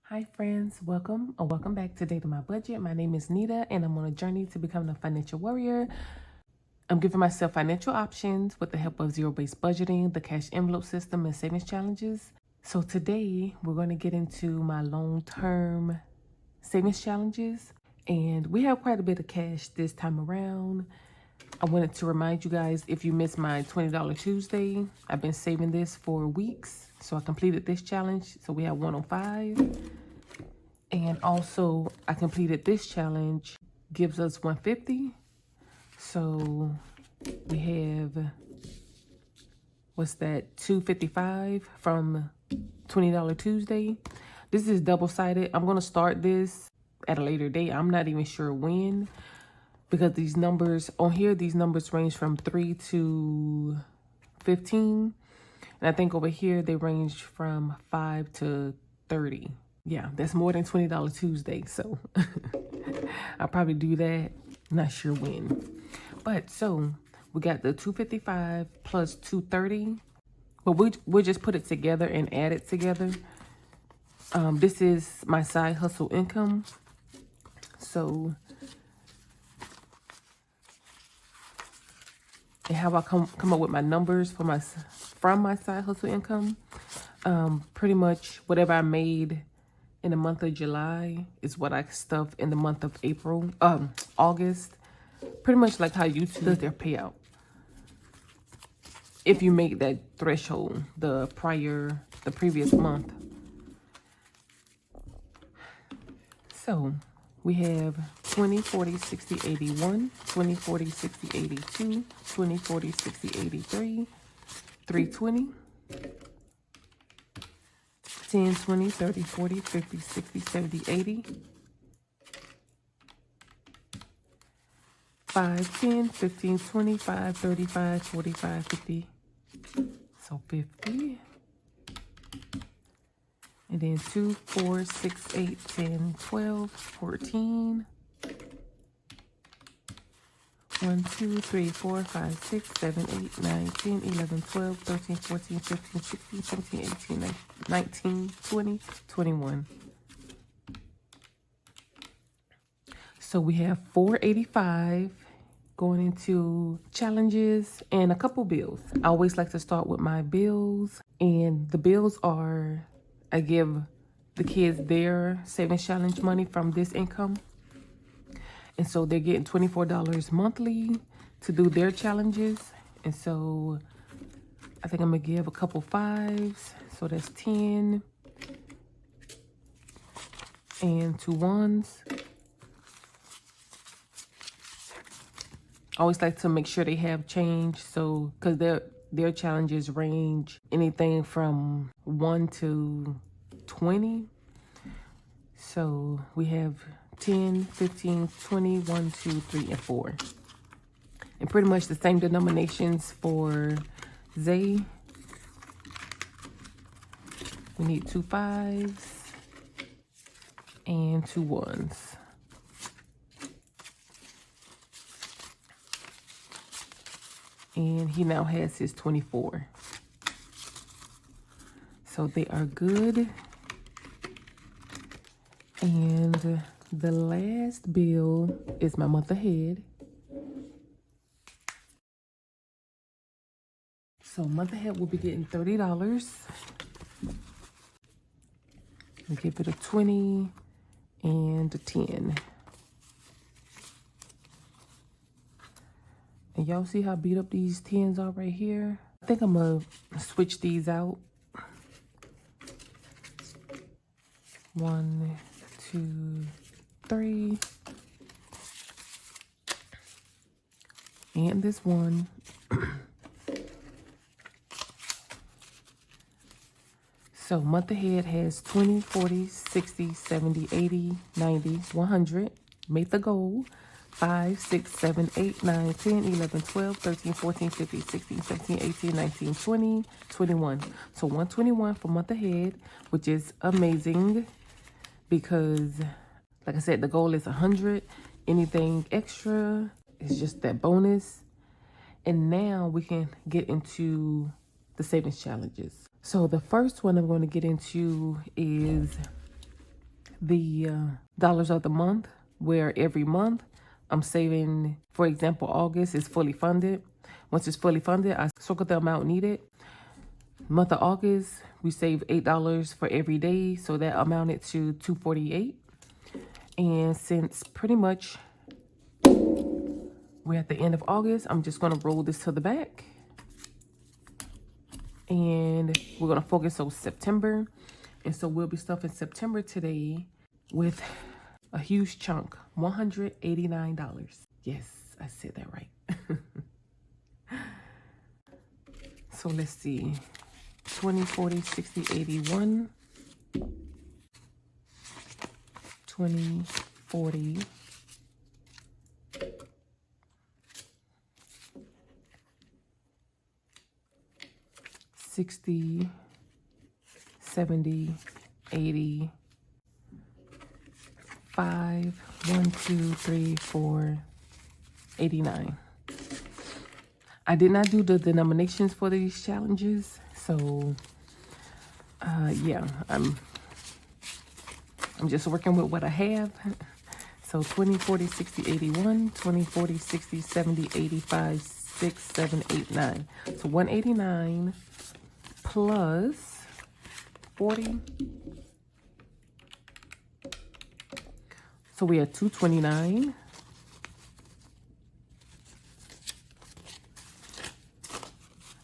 Hi friends, welcome or welcome back to Date on My Budget. My name is Nita and I'm on a journey to becoming a financial warrior. I'm giving myself financial options with the help of zero-based budgeting, the cash envelope system, and savings challenges. So today we're going to get into my long-term savings challenges, and we have quite a bit of cash this time around. I wanted to remind you guys, if you missed my $20 Tuesday, I've been saving this for weeks. So I completed this challenge. So we have 105. And also I completed this challenge, gives us 150. So we have, what's that, 255 from $20 Tuesday. This is double-sided. I'm going to start this at a later date. I'm not even sure when, because these numbers on here, these numbers range from 3 to 15. And I think over here they range from 5 to 30. Yeah, that's more than $20 Tuesday. So I'll probably do that. Not sure when. But so we got the 255 plus 230. But we'll just put it together and add it together. This is my side hustle income. So, and how I come up with my numbers for from my side hustle income. Pretty much whatever I made in the month of July is what I stuff in the month of August. Pretty much like how YouTube does their payout. If you make that threshold the previous month. So we have 20, 40, 60, 81, 20, 40, 60, 82, 20, 40, 60, 83, 320, 10, 20, 30, 40, 50, 60, 70, 80, 5, 10, 15, 25, 35, 45, 50. So 50. And then 2, 4, 6, 8, 10, 12, 14. 1, 2, 3, 4, 5, 6, 7, 8, 9, 10, 11, 12, 13, 14, 15, 16, 17, 18, 19, 20, 21. So we have 485 going into challenges and a couple bills. I always like to start with my bills, and the bills are, I give the kids their savings challenge money from this income. And so they're getting $24 monthly to do their challenges. And so I think I'm gonna give a couple fives. So that's 10 and 2 ones. I always like to make sure they have change. So, cause their challenges range anything from 1 to 20. So we have 10, 15, 20, 1, 2, 3, and 4. And pretty much the same denominations for Zay. We need 2 5s and 2 1s. And he now has his 24. So they are good. And the last bill is my month ahead. So month ahead will be getting $30. I'll give it a 20 and a 10. And y'all see how beat up these 10s are right here? I think I'm gonna switch these out. 1, 2, 3. And this one. So month ahead has 20, 40, 60, 70, 80, 90, 100. Make the goal. 5, 6, 7, 8, 9, 10, 11, 12, 13, 14, 15, 16, 17, 18, 19, 20, 21. So 121 for month ahead, which is amazing because, like I said, the goal is 100. Anything extra is just that bonus. And now we can get into the savings challenges. So the first one I'm going to get into is the dollars of the month, where every month I'm saving. For example, August is fully funded. Once it's fully funded, I circle the amount needed. Month of August, we save $8 for every day, so that amounted to $248. And since pretty much we're at the end of August, I'm just gonna roll this to the back. And we're gonna focus on September. And so we'll be stuffing September today with a huge chunk, $189. Yes, I said that right. So let's see, 20, 40, 60, 81, 20, 40, 60, 70, 80, 5, 1, 2, 3, 4, 89. I did not do the denominations for these challenges, so yeah, I'm just working with what I have. So 20, 40, 60, 81, 20, 40, 60, 70, 85, 6, 7, 8, 9. So 189 plus 40. So we are 229.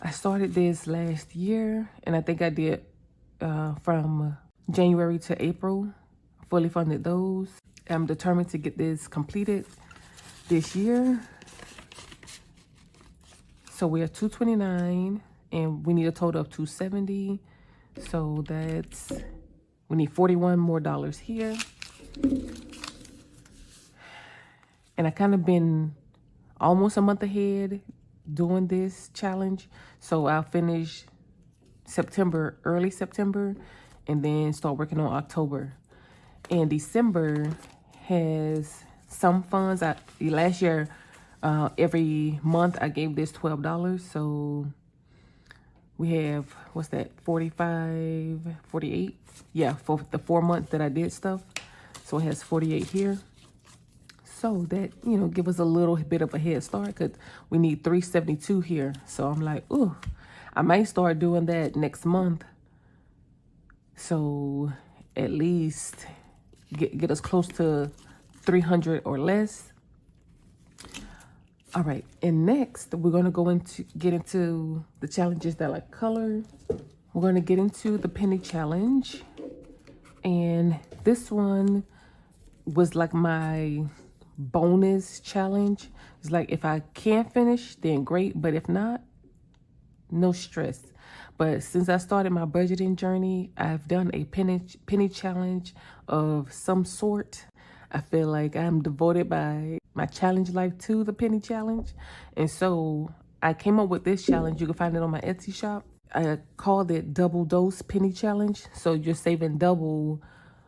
I started this last year, and I think I did from January to April, fully funded those. I'm determined to get this completed this year. So we're 229, and we need a total of 270. So that's, we need $41 more here. And I kind of been almost a month ahead doing this challenge. So I'll finish September, early September, and then start working on October. And December has some funds. Last year, every month I gave this $12. So we have, what's that, 45, 48? Yeah, for the 4 months that I did stuff. So it has 48 here. So that, you know, give us a little bit of a head start, because we need 372 here. So I'm like, ooh, I might start doing that next month. So at least get us close to 300 or less. All right, and next we're gonna get into the challenges that like color. We're gonna get into the penny challenge. And this one was like my bonus challenge. It's like, if I can finish, then great, but if not, no stress. But since I started my budgeting journey, I've done a penny challenge of some sort. I feel like I'm devoted by my challenge life to the penny challenge. And so I came up with this challenge. You can find it on my Etsy shop. I called it Double Dose Penny Challenge. So you're saving double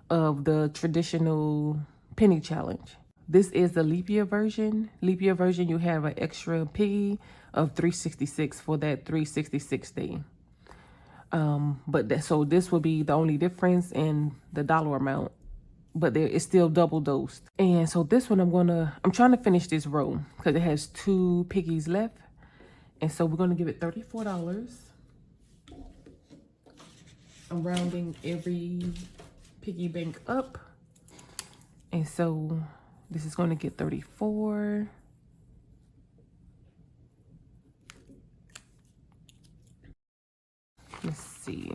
of the traditional penny challenge. This is the leap year version. Leap year version, you have an extra piggy of 366 for that 366 day. So this will be the only difference in the dollar amount, but it's still double dosed. And so this one, I'm trying to finish this row because it has 2 piggies left. And so we're gonna give it $34. I'm rounding every piggy bank up. And so this is gonna get 34. Let's see.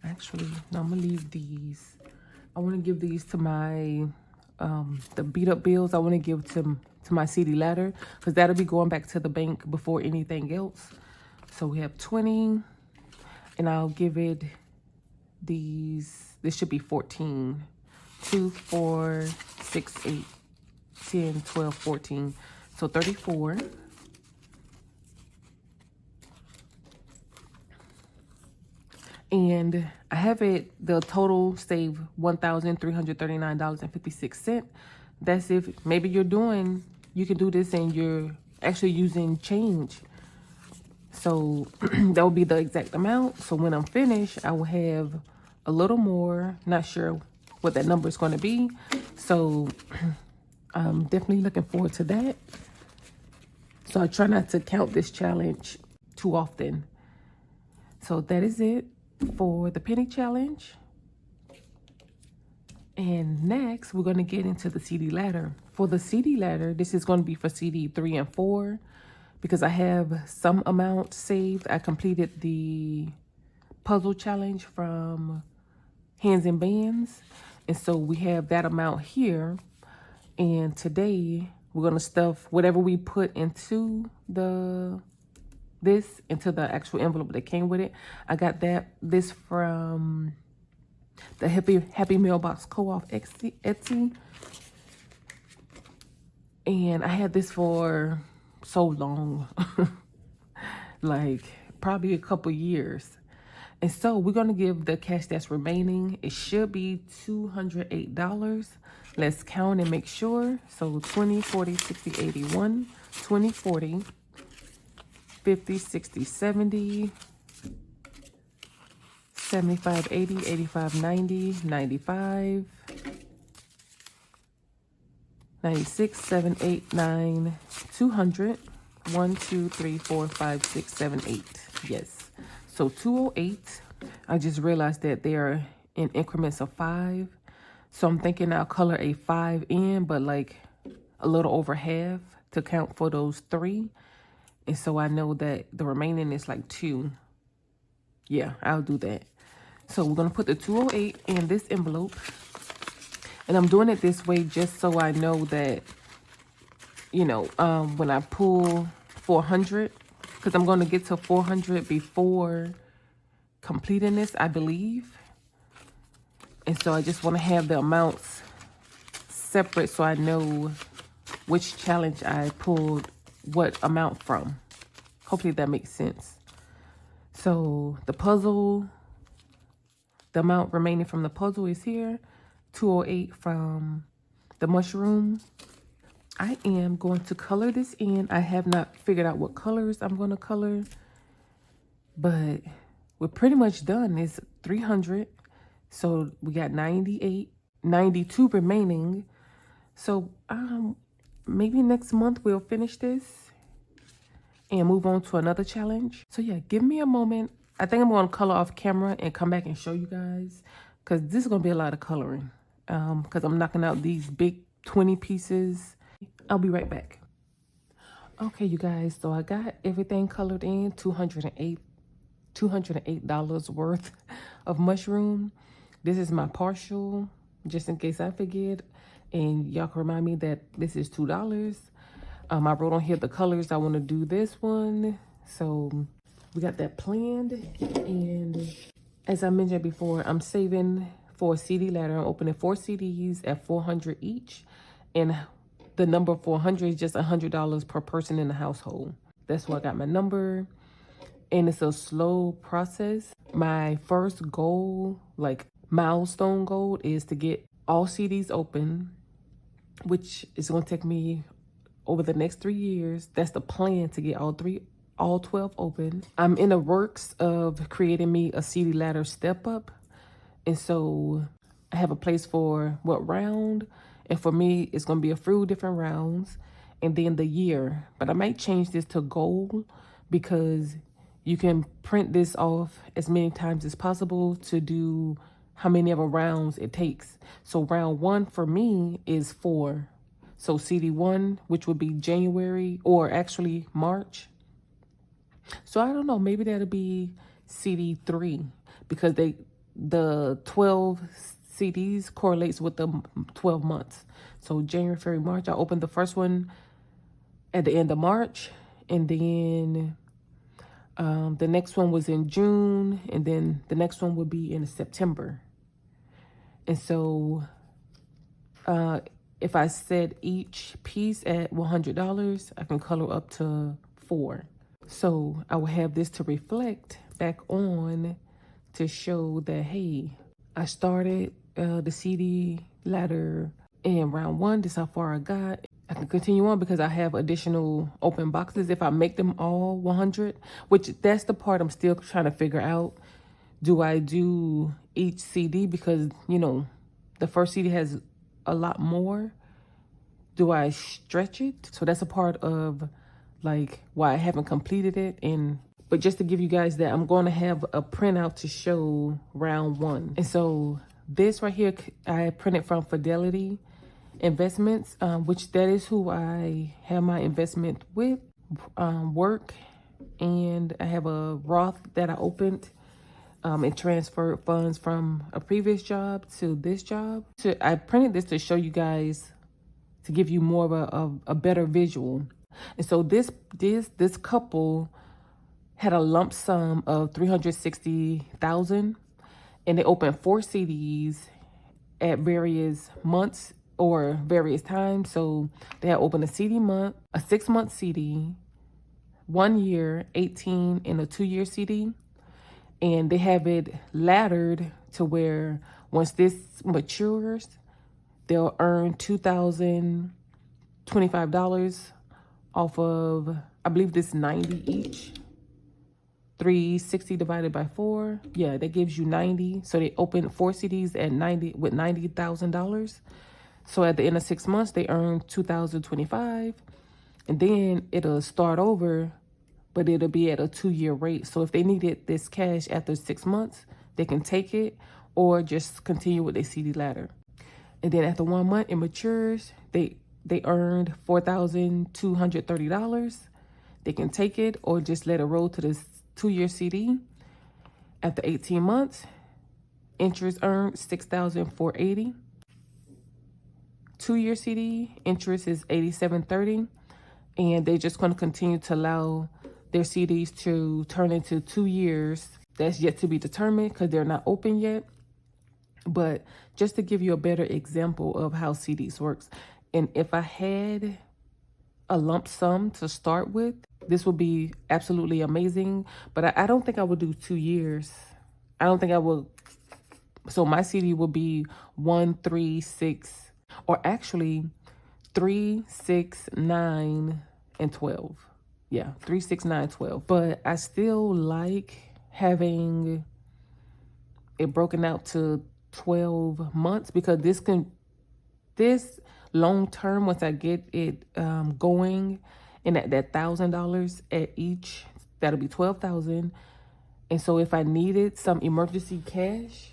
Actually, no, I'm gonna leave these. I wanna give these to my, the beat up bills. I wanna give to my CD ladder, because that'll be going back to the bank before anything else. So we have 20, and I'll give it these, this should be 14. 2, 4, 6, 8, 10, 12, 14. So 34. And I have it, the total save $1,339.56. That's if maybe you can do this and you're actually using change. So that will be the exact amount. So when I'm finished, I will have a little more. Not sure what that number is going to be. So I'm definitely looking forward to that. So I try not to count this challenge too often. So that is it for the penny challenge. And next, we're going to get into the CD ladder. For the CD ladder, this is going to be for CD 3 and 4 because I have some amount saved. I completed the puzzle challenge from Hands and Bands. And so we have that amount here. And today, we're going to stuff whatever we put into into the actual envelope that came with it. I got this from the Happy Mailbox Co-op Etsy. And I had this for so long, like probably a couple years. And so we're going to give the cash that's remaining. It should be $208. Let's count and make sure. So 20, 40, 60, 81, 20, 40, 50, 60, 70, 75, 80, 85, 90, 95, 96, 7, 8, 9, 200, 1, 2, 3, 4, 5, 6, 7, 8. Yes. So 208. I just realized that they are in increments of 5. So I'm thinking I'll color a 5 in, but like a little over half to count for those 3. And so I know that the remaining is like 2. Yeah, I'll do that. So we're going to put the 208 in this envelope. And I'm doing it this way just so I know that, you know, when I pull 400, because I'm going to get to 400 before completing this, I believe. And so I just want to have the amounts separate so I know which challenge I pulled what amount from. Hopefully that makes sense. So the puzzle, the amount remaining from the puzzle is here. 208 from the mushroom. I am going to color this in. I have not figured out what colors I'm going to color, but we're pretty much done. It's 300. So we got 92 remaining. So maybe next month we'll finish this and move on to another challenge. So yeah, give me a moment. I think I'm going to color off camera and come back and show you guys, because this is going to be a lot of coloring, because I'm knocking out these big 20 pieces. I'll be right back. Okay, you guys, so I got everything colored in. $208 worth of mushroom. This is my partial, just in case I forget. And y'all can remind me that this is $2. I wrote on here the colors I want to do this one. So we got that planned. And as I mentioned before, I'm saving for a CD ladder. I'm opening 4 CDs at $400 each. And the number 400 is just $100 per person in the household. That's why I got my number. And it's a slow process. My first goal, like milestone goal, is to get all CDs open, which is going to take me over the next 3 years. That's the plan, to get all 12 open. I'm in the works of creating me a CD ladder step up. And so I have a place for what round. And for me, it's going to be a few different rounds. And then the year. But I might change this to goal, because you can print this off as many times as possible to do how many of a rounds it takes. So round 1 for me is 4. So CD 1, which would be January, or actually March. So I don't know, maybe that'll be CD 3, because the 12 CDs correlates with the 12 months. So January, February, March. I opened the first one at the end of March, and then the next one was in June, and then the next one would be in September. And so if I set each piece at $100, I can color up to 4. So I will have this to reflect back on, to show that, hey, I started the CD ladder in round 1. This is how far I got. I can continue on because I have additional open boxes if I make them all 100, which that's the part I'm still trying to figure out. Do I do each CD because, you know, the first CD has a lot more? Do I stretch it? So that's a part of like why I haven't completed it. But just to give you guys that, I'm going to have a printout to show round one. And so this right here, I printed from Fidelity Investments, which that is who I have my investment with, work. And I have a Roth that I opened and transferred funds from a previous job to this job. So I printed this to show you guys, to give you more of a better visual. And so this couple had a lump sum of $360,000, and they opened 4 CDs at various months or various times. So they had opened a 6-month CD, 1 year, 18, and a 2-year CD. And they have it laddered to where once this matures, they'll earn $2,025 off of, I believe this 90 each. 360 divided by 4. Yeah, that gives you 90. So they open 4 CDs at 90 with $90,000. So at the end of 6 months, they earn $2,025. And then it'll start over, but it'll be at a 2-year rate. So if they needed this cash after 6 months, they can take it or just continue with their CD ladder. And then after 1 month, it matures. They earned $4,230. They can take it or just let it roll to this 2-year CD. After 18 months, interest earned $6,480. 2-year CD, interest is $8,730. And they're just going to continue to allow their CDs to turn into 2 years. That's yet to be determined because they're not open yet. But just to give you a better example of how CDs works. And if I had a lump sum to start with, this would be absolutely amazing. But I don't think I would do 2 years. I don't think I will. So my CD will be 1, 3, 6, or actually 3, 6, 9, and 12. Yeah, 3, 6, 9, 12. But I still like having it broken out to 12 months because this long term, once I get it going, and at that $1,000 at each, that'll be $12,000. And so if I needed some emergency cash,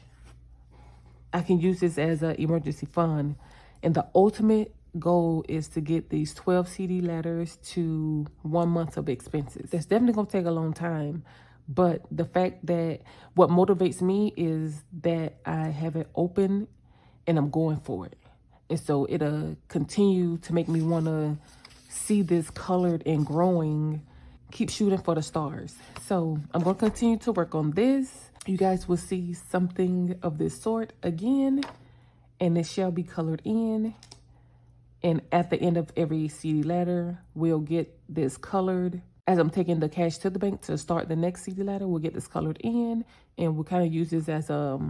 I can use this as an emergency fund. And the ultimate goal is to get these 12 CD ladders to 1 month of expenses. That's definitely gonna take a long time. But the fact that what motivates me is that I have it open and I'm going for it. And so it'll continue to make me want to see this colored and growing, keep shooting for the stars. So I'm going to continue to work on this. You guys will see something of this sort again, and it shall be colored in. And at the end of every CD ladder, we'll get this colored. As I'm taking the cash to the bank to start the next CD ladder, we'll get this colored in, and we'll kind of use this as a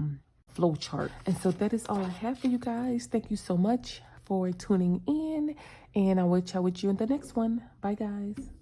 flow chart. And so that is all I have for you guys. Thank you so much for tuning in, and I will chat with you in the next one. Bye, guys.